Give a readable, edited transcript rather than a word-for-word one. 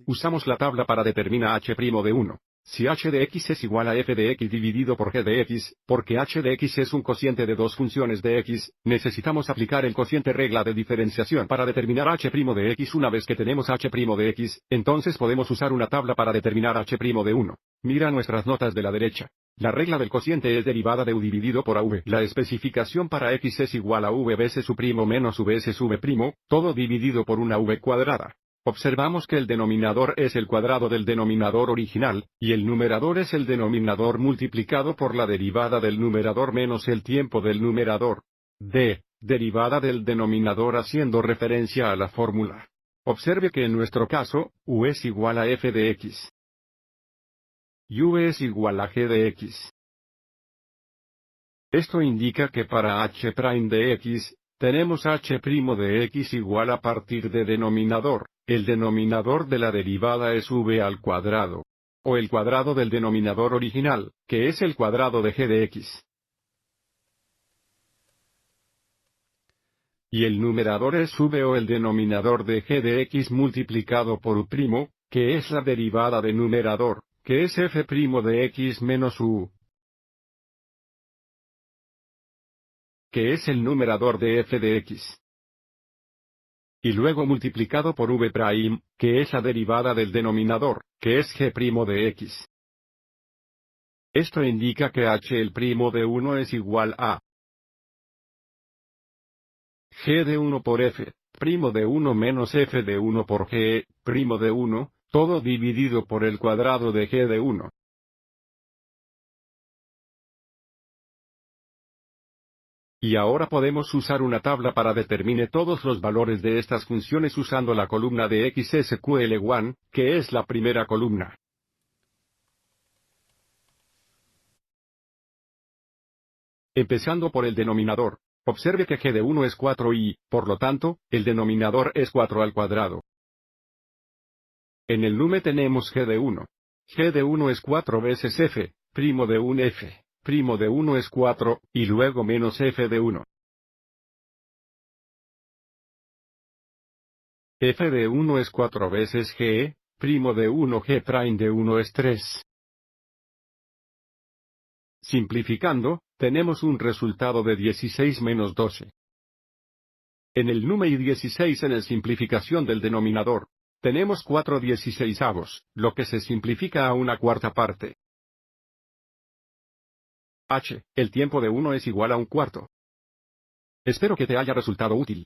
Usamos la tabla para determinar h' de 1. Si h de x es igual a f de x dividido por g de x, porque h de x es un cociente de dos funciones de x, necesitamos aplicar el cociente regla de diferenciación para determinar h' de x. Una vez que tenemos h' de x, entonces podemos usar una tabla para determinar h' de 1. Mira nuestras notas de la derecha. La regla del cociente es derivada de u dividido por av. La especificación para x es igual a v veces u' menos v veces v', todo dividido por una v cuadrada. Observamos que el denominador es el cuadrado del denominador original, y el numerador es el denominador multiplicado por la derivada del numerador menos el tiempo del numerador. Derivada del denominador haciendo referencia a la fórmula. Observe que en nuestro caso, u es igual a f de x. Y u es igual a g de x. Esto indica que para h' de x, tenemos h' de x igual a partir de denominador. El denominador de la derivada es v al cuadrado. O el cuadrado del denominador original, que es el cuadrado de g de x. Y el numerador es v o el denominador de g de x multiplicado por u', que es la derivada de numerador, que es f' de x menos u, que es el numerador de f de x. Y luego multiplicado por v', que es la derivada del denominador, que es g' de x. Esto indica que h' de 1 es igual a g de 1 por f' de 1 menos f de 1 por g' de 1, todo dividido por el cuadrado de g de 1. Y ahora podemos usar una tabla para determinar todos los valores de estas funciones usando la columna de XSQL1, que es la primera columna. Empezando por el denominador, observe que g de 1 es 4 y, por lo tanto, el denominador es 4 al cuadrado. En el nume tenemos g de 1. G de 1 es 4 veces f', de 1 f', de 1 es 4, y luego menos f de 1. F de 1 es 4 veces g, de 1 g' de 1 es 3. Simplificando, tenemos un resultado de 16 menos 12. En el nume y 16 en la simplificación del denominador, tenemos 4/16, lo que se simplifica a una cuarta parte. El tiempo de 1 es igual a un cuarto. Espero que te haya resultado útil.